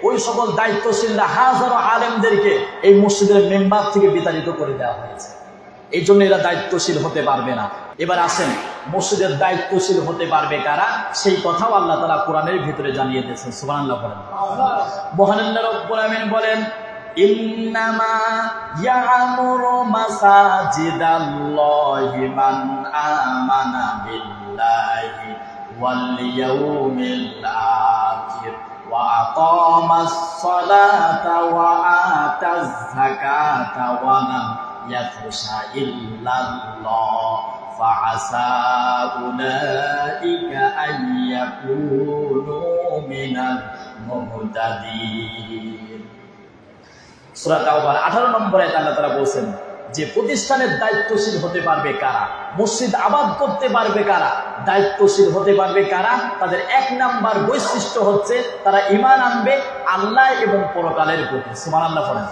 ওই সকল দায়িত্বশীলরা হাজারো আলেমদেরকে এই মসজিদের মেম্বার থেকে বিতাড়িত করে দেওয়া হয়েছে। এই জন্য এরা দায়িত্বশীল হতে পারবে না। এবার আসেন, মসজিদের দায়িত্বশীল হতে পারবে কারা, সেই কথাও আল্লাহ তাআলা কোরআনের ভিতরে জানিয়ে দিয়েছেন। সুবহানাল্লাহ বলেন। মহান আল্লাহ রাব্বুল আমিন বলেন ইন্নামা ইয়ামুরু মাসাজিদাল্লাহি মান আমানা বিল্লাহি ওয়াল ইয়াউমিল আখির ওয়া আকামাস সালাতা ওয়া আতাজ যাকাতা ওয়া লাম ইয়াখশা ইল্লাল্লাহ ফাআসা উলাইকা আন ইয়াকুনু মিনাল মুহতাদিন। সূরা তাওবার 18 নম্বরে আল্লাহ তাআলা বলেন যে প্রতিষ্ঠানের দায়িত্বশীল হতে পারবে কারা, মসজিদ আবাদ করতে পারবে কারা, দায়িত্বশীল হতে পারবে কারা, তাদের এক নাম্বার বৈশিষ্ট্য হচ্ছে তারা ঈমান আনবে আল্লাহ এবং পরকালের প্রতি। সুবহানাল্লাহ বলেন।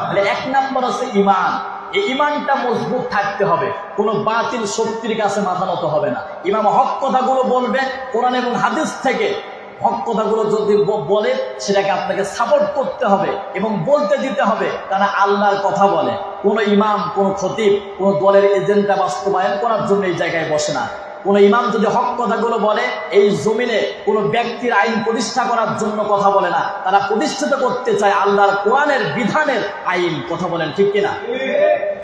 তাহলে এক নাম্বার হচ্ছে ঈমান। এই ঈমানটা মজবুত থাকতে হবে, কোনো বাতিল শক্তির কাছে মাথা নত হবে না। ইমাম হক কথাগুলো বলবে কোরআন এবং হাদিস থেকে। হক কথাগুলো যদি বলে সেটাকে আপনাকে সাপোর্ট করতে হবে এবং বলতে দিতে হবে, কারণ আল্লাহর কথা বলে। কোনো ইমাম, কোনো খতিব, কোনো দলের এজেন্ডা বাস্তবায়ন করার জন্য এই জায়গায় বসে না। কোনো ইমাম যদি হক কথাগুলো বলে, এই জমিনে কোনো ব্যক্তির আইন প্রতিষ্ঠা করার জন্য কথা বলে না, তারা প্রতিষ্ঠিত করতে চায় আল্লাহর কোরআনের বিধানের আইন। কথা বলেন, ঠিক কিনা?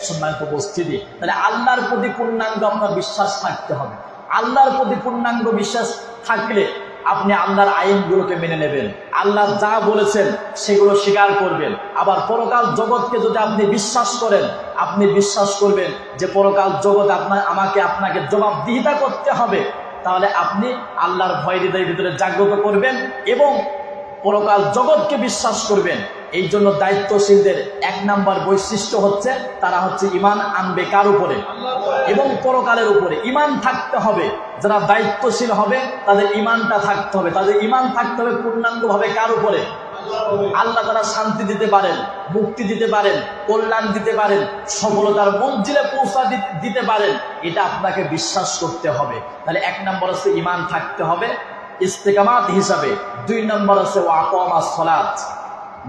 সম্মানিত উপস্থিতি, তাহলে আল্লাহর প্রতি পূর্ণাঙ্গ আপনার বিশ্বাস থাকতে হবে। আল্লাহর প্রতি পূর্ণাঙ্গ বিশ্বাস থাকলে আপনি আল্লাহর আইনগুলোকে মেনে নেবেন, আল্লাহ যা বলেছেন সেগুলো স্বীকার করবেন। আবার পরকাল জগৎকে যদি আপনি বিশ্বাস করেন, আপনি বিশ্বাস করবেন যে পরকাল জগৎ আপনাকে জবাবদিহিতা করতে হবে, তাহলে আপনি আল্লাহর ভয় হৃদয়ের ভিতরে জাগ্রত করবেন এবং পরকাল জগৎকে বিশ্বাস করবেন। এই জন্য দায়িত্বশীলদের এক নাম্বার বৈশিষ্ট্য হচ্ছে তারা হচ্ছে ঈমান আনবে কার উপরে? এবং পরকালের উপরে ঈমান থাকতে হবে। যারা দায়িত্বশীল হবে তাদের ঈমানটা থাকতে হবে, তাদের ঈমান থাকতে হবে পূর্ণাঙ্গভাবে কার উপরে? আল্লাহ তারা শান্তি দিতে পারেন, মুক্তি দিতে পারেন, কল্যাণ দিতে পারেন, সফলতার মঞ্জিলে পৌঁছা দিতে পারেন, এটা আপনাকে বিশ্বাস করতে হবে। তাহলে এক নাম্বার হচ্ছে ঈমান থাকতে হবে ইস্তেকামাত হিসাবে। দুই নম্বর আছে ওয়াকামাস সালাত,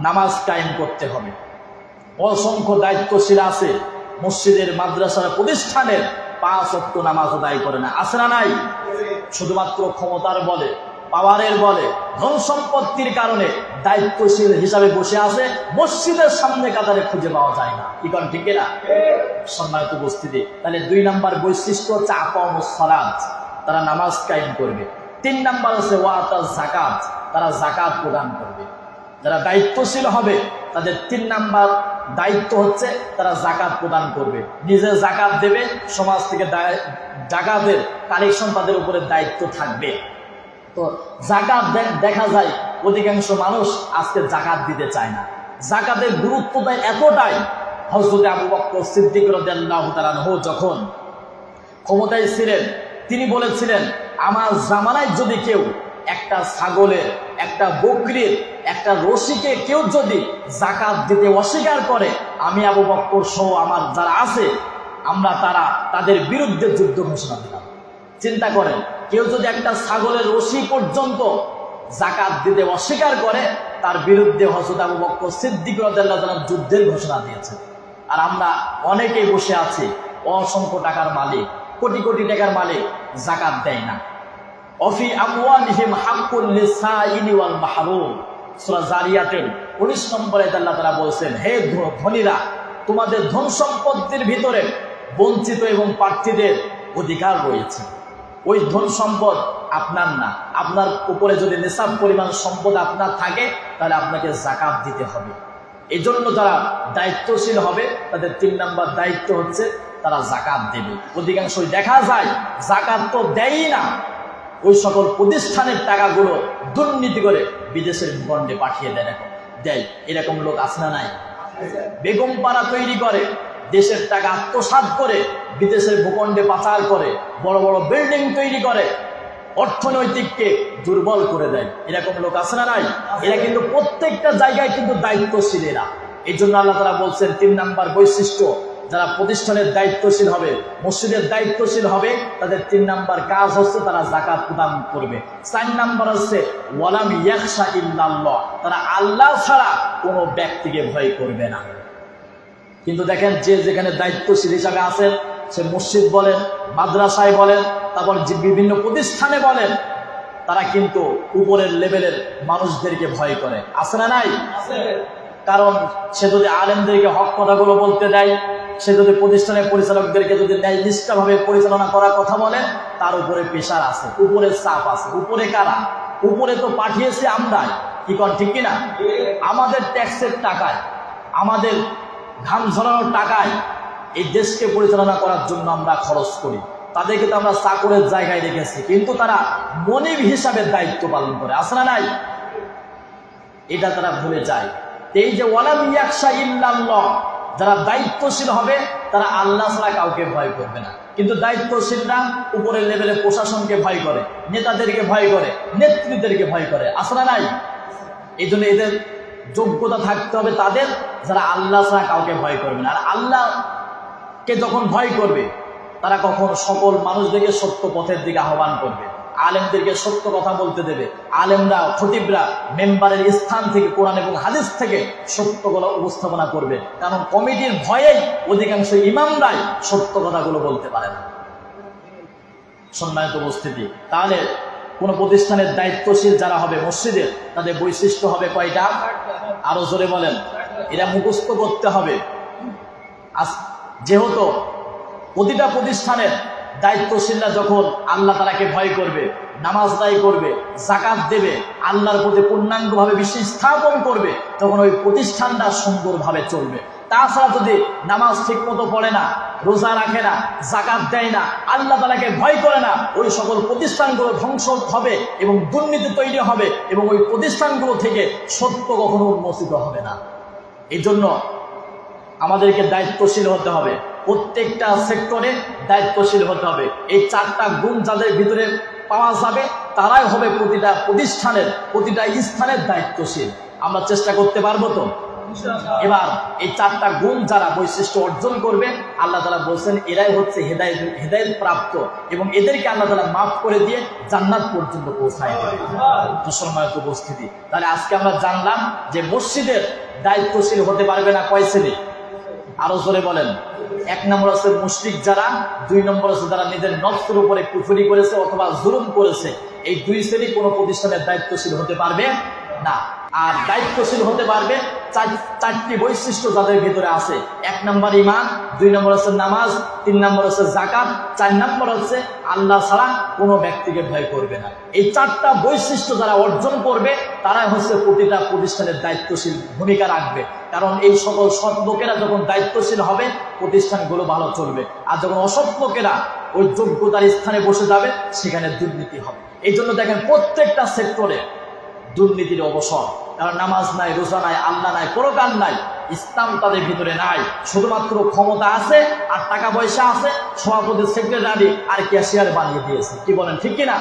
নামাজ কায়েম করতে হবে। অসংখ্য দায়িত্বশীল আছে মসজিদের, মাদ্রাসার, প্রতিষ্ঠানের 5 ওয়াক্ত নামাজ আদায় করে না, আছে না নাই? শুধুমাত্র ক্ষমতার বলে, পাওয়ারের বলে, ধন সম্পত্তির কারণে দায়িত্বশীল হিসাবে বসে আছে, মসজিদের সামনে কাতারে খুঁজে পাওয়া যায় না। কি কোন ঠিক না? সম্মানিত উপস্থিতি, তাহলে 2 নাম্বার বৈশিষ্ট্য হচ্ছে আকামুস সালাত, তারা নামাজ কায়েম করবে। 3 নাম্বার হচ্ছে ওয়াতাজ যাকাত, তারা যাকাত প্রদান করবে। যারা দায়িত্বশীল হবে তাদের 3 নাম্বার দায়িত্ব হচ্ছে তারা যাকাত প্রদান করবে, নিজে যাকাত দেবে, সমাজ থেকে যাকাতের কালেকশন তাদের উপরে দায়িত্ব থাকবে। তো যাকাত দেখা যায় অধিকাংশ মানুষ আজকে যাকাত দিতে চায় না। যাকাতের গুরুত্বটা এতটাই, হযরত আবু বকর সিদ্দিক রাদিয়াল্লাহু তাআলা আনহু যখন ক্ষমতায় ছিলেন, তিনি বলেছিলেন আমার জামানায় যদি কেউ একটা ছাগলের, একটা বকরির, একটা রশিকে কেউ যদি যাকাত দিতে অস্বীকার করে, আমি আবু বকর সহ আমার যারা আছে আমরা তাদের বিরুদ্ধে যুদ্ধ ঘোষণা দিলাম। চিন্তা করেন, কেউ যদি একটা ছাগলের রশি পর্যন্ত যাকাত দিতে অস্বীকার করে, তার বিরুদ্ধে হযরত আবু বকর সিদ্দিক রাদিয়াল্লাহু তাআলা যুদ্ধের ঘোষণা দিয়েছেন। আর আমরা অনেকেই বসে আছি, অসংখ্য টাকার মালিক, কোটি কোটি টাকার মালিক, যাকাত দেয় না। অফি আমওয়ালিহিম হাক্কুন লিসাইলি ওয়াল মাহরুম, সূরা জারিয়াতের 19 নম্বরে আল্লাহ তাআলা বলেছেন, হে ধনীরা, তোমাদের ধন সম্পত্তির ভিতরে বঞ্চিত এবং প্রার্থীদের অধিকার রয়েছে। ওই ধন সম্পদ আপনার না, আপনার উপরে যদি নিসাব পরিমাণ সম্পদ আপনার থাকে, তাহলে আপনাকে যাকাত দিতে হবে। এই জন্য যারা দায়িত্বশীল হবে, তাদের 3 নম্বর দায়িত্ব হচ্ছে তারা যাকাত দেবে। অধিকাংশই দেখা যায় যাকাত তো দেয়ই না, ওই সকল প্রতিষ্ঠানের টাকাগুলো দুর্নীতি করে বিদেশের ভূখণ্ডে পাঠিয়ে দেয়। এরকম লোক আছে না নাই? বেগম পাড়া তৈরি করে, দেশের টাকা আত্মসাৎ করে বিদেশের ভূখণ্ডে পাচার করে, বড় বড় বিল্ডিং তৈরি করে, অর্থনৈতিককে দুর্বল করে দেয়। এরকম লোক আছে না নাই? এরা কিন্তু প্রত্যেকটা জায়গায় কিন্তু দায়িত্বশীল এরা। এই জন্য আল্লাহ তাআলা বলছেন 3 নম্বর বৈশিষ্ট্য, যারা প্রতিষ্ঠানের দায়িত্বশীল হবে, মসজিদের দায়িত্বশীল হবে, তাদের 3 নম্বর কাজ হচ্ছে তারা যাকাত প্রদান করবে। 4 নম্বর হচ্ছে ওয়ালাম ইয়াখশা ইল্লাল্লাহ, তারা আল্লাহ ছাড়া কোনো ব্যক্তিকে ভয় করবে না। কিন্তু দেখেন, যে যেখানে দায়িত্বশীল হিসাবে আছেন, সে মসজিদ বলেন, মাদ্রাসায় বলেন, তারপর যে বিভিন্ন প্রতিষ্ঠানে বলেন, তারা কিন্তু উপরের লেভেলের মানুষদেরকে ভয় করে। আছে না নাই? কারণ সে যদি আলেমদেরকে হক কথাগুলো বলতে দেয়, সে যদি প্রতিষ্ঠানের পরিচালকদেরকে যদি ন্যায় নিষ্ঠাভাবে পরিচালনা করার কথা বলে, তার উপরে প্রেশার আছে, উপরে চাপ আছে। উপরে কারা? উপরে তো পাঠিয়েছে আমরাই, কি কন ঠিক কিনা? আমাদের ট্যাক্সের টাকায়, আমাদের ঘাম ঝরানোর টাকায় এই দেশকে পরিচালনা করার জন্য আমরা খরচ করি। তাদেরকে তো আমরা চাকরের জায়গায় রেখেছি, কিন্তু তারা মনিব হিসাবে দায়িত্ব পালন করে। আছে না নাই? এটা তারা ভুলে যায়। এই যে ওয়ালাম ইয়াখশা ইল্লাল্লাহ, যারা দায়িত্বশীল হবে তারা আল্লাহ ছাড়া কাউকে ভয় করবে না। কিন্তু দায়িত্বশীলরা উপরের লেভেলে প্রশাসনকে ভয় করে, নেতাদেরকে ভয় করে, নেতৃত্বদেরকে ভয় করে। আছে না নাই? এই জন্য এদের যোগ্যতা থাকতে হবে তাদের, যারা আল্লাহ ছাড়া কাউকে ভয় করবে না। আর আল্লাহকে যখন ভয় করবে, তারা কখন সকল মানুষদেরকে সত্য পথের দিকে আহ্বান করবে, আলেমদেরকে সত্য কথা বলতে দেবে। আলেমরা, খতিবরা মেম্বারের স্থান থেকে কোরআন এবং হাদিস থেকে সত্যগুলো উপস্থাপনা করবে। কারণ কমিটির ভয়েই অধিকাংশ ইমামরাই সত্য কথাগুলো বলতে পারে না। সম্মানিত উপস্থিতি, তাহলে কোন প্রতিষ্ঠানের দায়িত্বশীল যারা হবে মসজিদের, তাদের বৈশিষ্ট্য হবে কয়টা? আরো জোরে বলেন। এরা মুখস্থ করতে হবে। যেহেতু প্রতিটা প্রতিষ্ঠানের দায়িত্বশীলরা যখন আল্লাহ তাআলাকে ভয় করবে, নামাজ আদায় করবে, যাকাত দেবে, আল্লাহর প্রতি পূর্ণাঙ্গভাবে বিশ্বাস স্থাপন করবে, তখন ওই প্রতিষ্ঠানটা সুন্দরভাবে চলবে। তাছাড়া যদি নামাজ ঠিক মতো পড়ে না, রোজা রাখে না, যাকাত দেয় না, আল্লাহ তাআলাকে ভয় করে না, ওই সকল প্রতিষ্ঠানগুলো ধ্বংস হবে এবং দুর্নীতি তৈরি হবে এবং ওই প্রতিষ্ঠানগুলো থেকে সত্য কখনো উন্মোচিত হবে না। এই জন্য আমাদেরকে দায়িত্বশীল হতে হবে, প্রত্যেকটা সেক্টরে দায়িত্বশীল হতে হবে। এই 4টা গুণ যাদের ভিতরে পাওয়া যাবে, তারাই হবে প্রতিটা প্রতিষ্ঠানের, প্রতিটা স্থানের দায়িত্বশীল। আমরা চেষ্টা করতে পারবো তো? এবার এই 4টা গুণ যারা বৈশিষ্ট্য অর্জন করবে, আল্লাহ তাআলা বলছেন এরাই হচ্ছে হেদায়েত প্রাপ্ত, এবং এদেরকে আল্লাহ তাআলা মাফ করে দিয়ে জান্নাত পর্যন্ত পৌঁছায় দেবে। সম্মানিত উপস্থিতি, তাহলে আজকে আমরা জানলাম যে মসজিদের দায়িত্বশীল হতে পারবে না কয় শ্রেণী? আরো জোরে বলেন। 1 নম্বর হচ্ছে মুশরিক যারা, 2 নম্বর হচ্ছে যারা নিজের নফসের উপরে কুফরি করেছে অথবা জুলুম করেছে। এই 2 শ্রেণী কোনো প্রতিষ্ঠানের দায়িত্বশীল হতে পারবে না। আর দায়িত্বশীল হতে পারবে 4টি বৈশিষ্ট্য যাদের ভিতরে আছে। 1 নম্বর ঈমান, 2 নম্বর হচ্ছে নামাজ, 3 নম্বর হচ্ছে যাকাত, 4 নম্বর হচ্ছে আল্লাহ ছাড়া কোনো ব্যক্তিকে ভয় করবে না। এই 4টা বৈশিষ্ট্য যারা অর্জন করবে, তারাই হচ্ছে প্রতিটা প্রতিষ্ঠানের দায়িত্বশীল ভূমিকা রাখবে। কারণ এই সকল সৎ লোকেরা যখন দায়িত্বশীল হবে, প্রতিষ্ঠানগুলো ভালো চলবে। আর যখন অসৎ লোকেরা ওই যোগ্যতার স্থানে বসে যাবে, সেখানে দুর্নীতি হবে। এই জন্য দেখেন প্রত্যেকটা সেক্টরে দুর্নীতির অবসর। কারণ নামাজ নাই, রোজা নাই, আল্লাহ নাই, পরকাল নাই, ইসলাম তাদের ভিতরে নাই। শুধুমাত্র ক্ষমতা আছে আর টাকা পয়সা আছে, সভাপতি, সেক্রেটারি আর ক্যাশিয়ার বানিয়ে দিয়েছে। কি বলেন, ঠিক কিনা?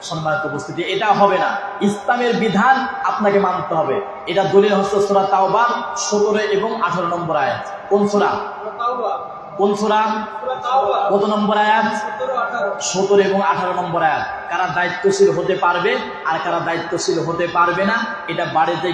সম্মানিত উপস্থিতি, এটা হবে না। ইসলামের বিধান আপনাকে মানতে হবে। এটা দলিল হচ্ছে সূরা তাওবা 17 এবং 18 নম্বর আয়াত। কোন সূরা? কোন সূরা? কত নম্বর আয়াত? 17 এবং 18 নম্বর আয়াত। কারা দায়িত্বশীল হতে পারবে আর কারা দায়িত্বশীল হতে পারবে না, এটা বাড়িতে